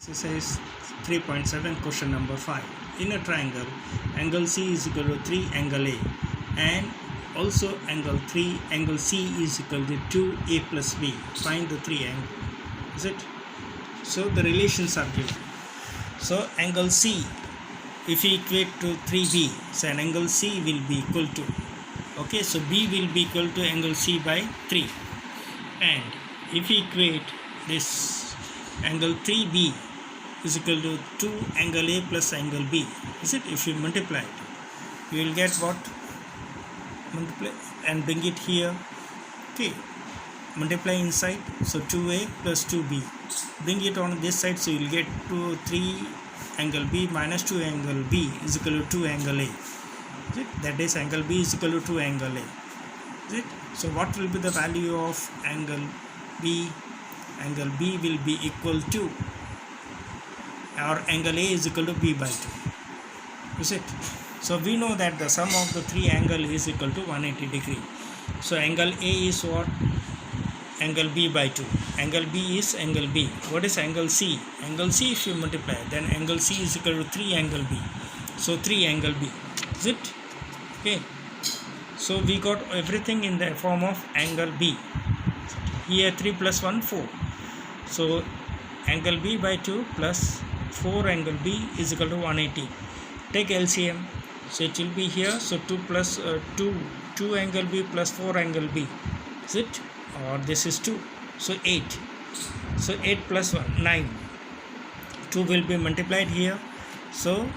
Exercise 3.7 question number 5. In a triangle, angle C is equal to 3 angle A and also angle C is equal to 2A plus B. Find the three angles. Is it? So the relations are given. So angle C, if we equate to 3B, so an angle C will be equal to, okay, so B will be equal to angle C by 3. And if we equate this angle 3B is equal to 2 angle A plus angle B, is it? If you multiply it, you will get what? Multiply and bring it here, okay, multiply inside, so 2A plus 2B, bring it on this side, so you will get 3 angle B minus 2 angle B is equal to 2 angle A, is it? That is angle B is equal to 2 angle A, is it? So what will be the value of angle B? Angle B will be equal to, or angle A is equal to B by 2, is it? So we know that the sum of the three angle is equal to 180 degree. So angle A is what? Angle B by 2. Angle B is angle B. What is angle C? Angle C, if you multiply, then angle C is equal to 3 angle B. So 3 angle B, is it? Okay. So we got everything in the form of angle B. Here 3 plus 1, 4. So angle B by 2 plus 4 angle B is equal to 180. Take LCM. So it will be here. So 2 plus 2 angle B plus 4 angle B. Is it? Or this is 2. So 8. So 8 plus 1, 9. 2 will be multiplied here. So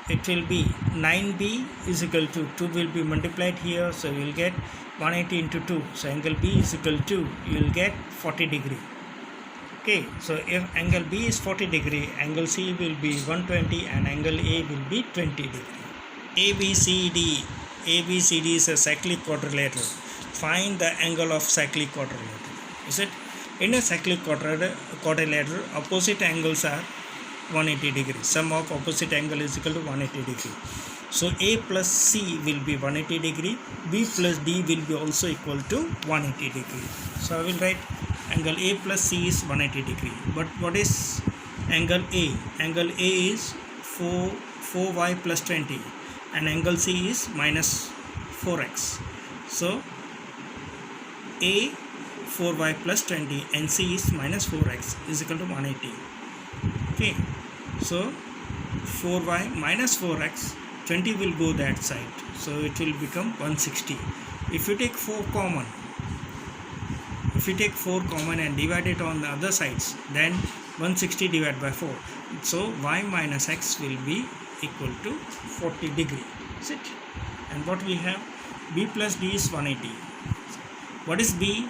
it will be 9B is equal to 2 will be multiplied here. So you will get 180 into 2. So angle B is equal to, you will get 40 degree. Okay, so if angle B is 40 degree, angle C will be 120 and angle A will be 20 degree. ABCD is a cyclic quadrilateral. Find the angle of cyclic quadrilateral. Is it? In a cyclic quadrilateral, opposite angles are 180 degree. Sum of opposite angle is equal to 180 degree. So A plus C will be 180 degree. B plus D will be also equal to 180 degree. So I will write angle A plus C is 180 degree. But what is angle A? Angle A is 4y plus 20 and angle C is minus 4x. So A 4y plus 20 and C is minus 4x is equal to 180. Okay, so 4y minus 4x, 20 will go that side, so it will become 160. If you take 4 common, and divide it on the other sides, then 160 divided by 4, so y minus x will be equal to 40 degree. Is it? And what we have, B plus D is 180. What is B?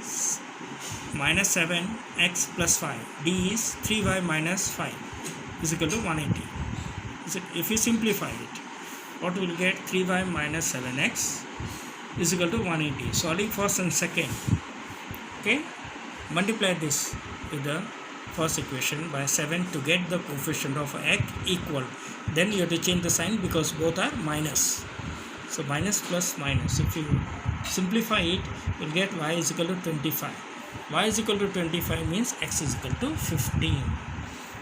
Minus 7x plus 5. D is 3y minus 5 is equal to 180. Is it? If you simplify it, what will get? 3y minus 7x is equal to 180. Solving first and second. Okay, multiply this with the first equation by 7 to get the coefficient of x equal. Then you have to change the sign because both are minus. So minus plus minus. If you simplify it, you will get y is equal to 25. Y is equal to 25 means x is equal to 15.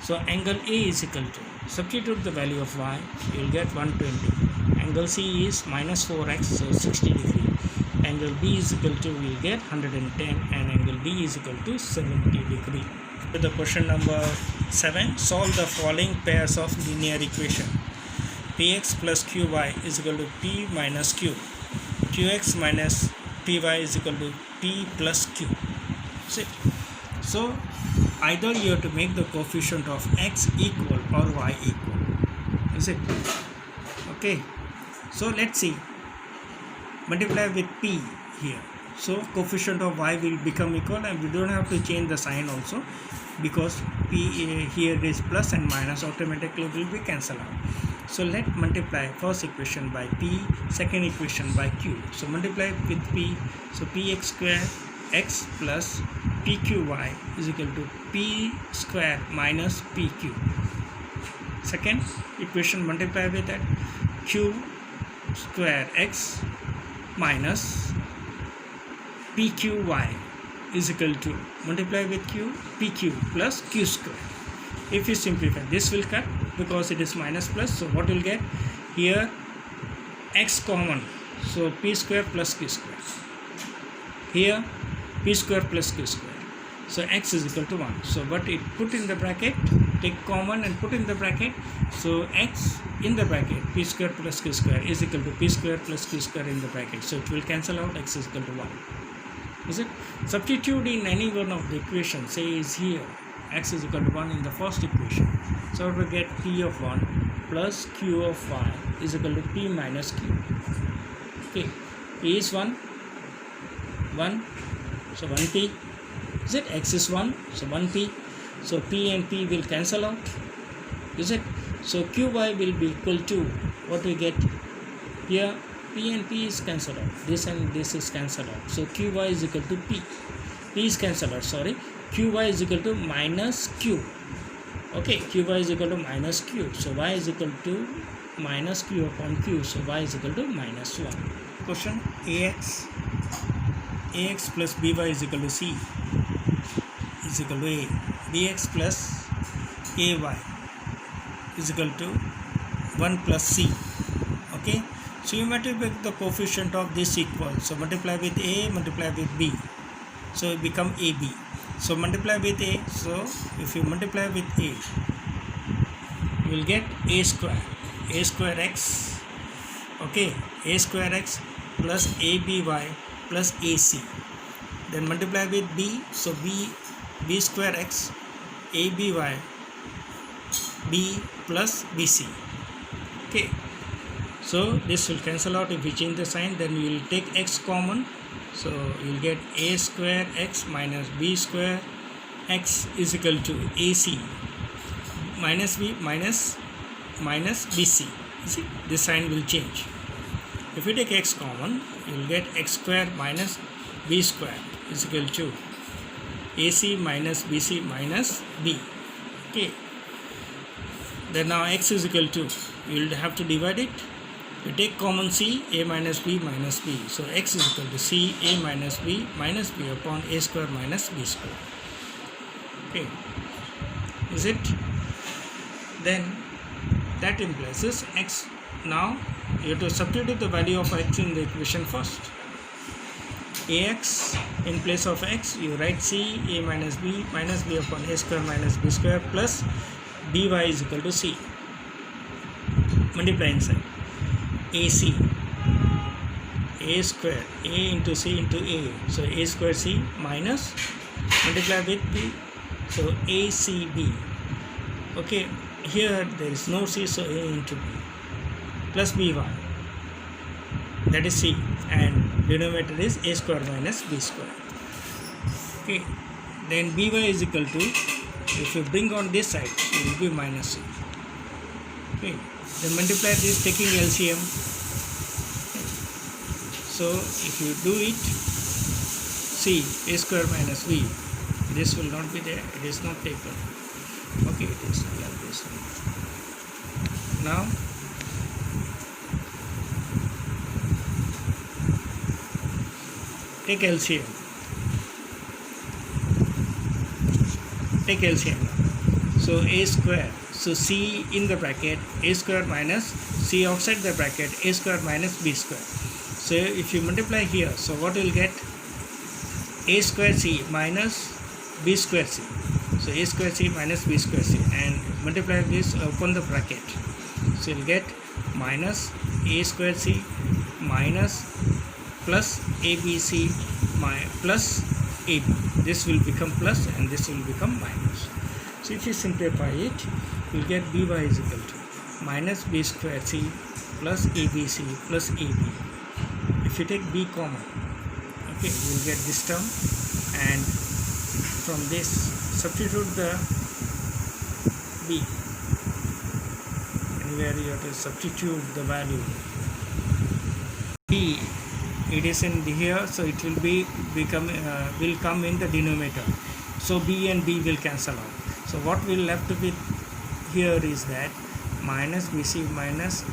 So angle A is equal to, substitute the value of y, you will get 120. Angle C is minus 4x, so 60 degree. Angle B is equal to, we will get 110 and angle D is equal to 70 degree. To the question number 7, solve the following pairs of linear equation. Px plus qy is equal to p minus q. Qx minus py is equal to p plus q. See? So either you have to make the coefficient of x equal or y equal. Is it? Okay. So let's see. Multiply with p here. So coefficient of y will become equal and we don't have to change the sign also because p here is plus and minus automatically will be cancelled out. So let multiply first equation by p, second equation by q. So multiply with p. So px square x plus pqy is equal to p square minus pq. Second equation multiply with that, q square x minus pqy is equal to, multiply with q, pq plus q square. If you simplify, this will cut because it is minus plus. So what you'll get here, x common, so p square plus q square. Here p square plus q square. So x is equal to 1. So but it put in the bracket, take common and put in the bracket. So x in the bracket, p square plus q square is equal to p square plus q square in the bracket. So it will cancel out, x is equal to 1. Is it? Substitute in any one of the equations. Say is here, x is equal to 1 in the first equation. So we get p of 1 plus q of 5 is equal to p minus q. Okay, p is 1, so 1p. Is it? X is 1, so 1p. So p and p will cancel out. Is it? So qy will be equal to what we get here. P and p is cancelled out. This and this is cancelled out. So qy is equal to p. P is cancelled out. Sorry. Qy is equal to minus q. Okay. Qy is equal to minus q. So y is equal to minus q upon q. So y is equal to minus 1. Question: ax plus by is equal to c is equal to a. Bx plus ay is equal to 1 plus c. Okay. So you multiply the coefficient of this equal. So multiply with a, multiply with b. So it become ab. So multiply with a. So if you multiply with a, you will get a square. A square x. Okay. A square x plus aby plus ac. Then multiply with b. So b square x aby b plus bc. Okay. So this will cancel out. If we change the sign, then we will take x common. So you will get a square x minus b square x is equal to ac minus b minus bc. You see, this sign will change. If you take x common, you will get x square minus b square is equal to ac minus bc minus b. Okay. Then now x is equal to, you will have to divide it. We take common c, a minus b minus b. So x is equal to c a minus b upon a square minus b square. Okay. Is it? Then that implies this x. Now you have to substitute the value of x in the equation first. Ax in place of x, you write c a minus b upon a square minus b square plus by is equal to c. Multiply inside. AC, a square, a into c into a. So a square c minus, multiply with b. So acb. Okay, here there is no c, so a into b plus by. That is c, and denominator is a square minus b square. Okay, then by is equal to, if you bring on this side, it will be minus c. Okay. Then multiply this taking LCM. So if you do it, see a square minus b, this will not be there, it is not taken. Okay, it is like this. Now take LCM. Take LCM. So a square. So c in the bracket, a square minus c outside the bracket, a square minus b square. So if you multiply here, so what you will get? A square c minus b square c. So a square c minus b square c, and multiply this upon the bracket. So you will get minus a square c minus plus abc plus ab. This will become plus and this will become minus. So if you simplify it, you will get by is equal to minus b square c plus abc plus ab. If you take b common, okay, you will get this term, and from this substitute the b. Anywhere you have to substitute the value. B, it is in here, so it will will come in the denominator. So b and b will cancel out. So what will left with here is that minus bc minus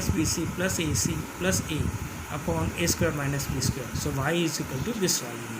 bc plus ac plus a upon a square minus b square. So y is equal to this value.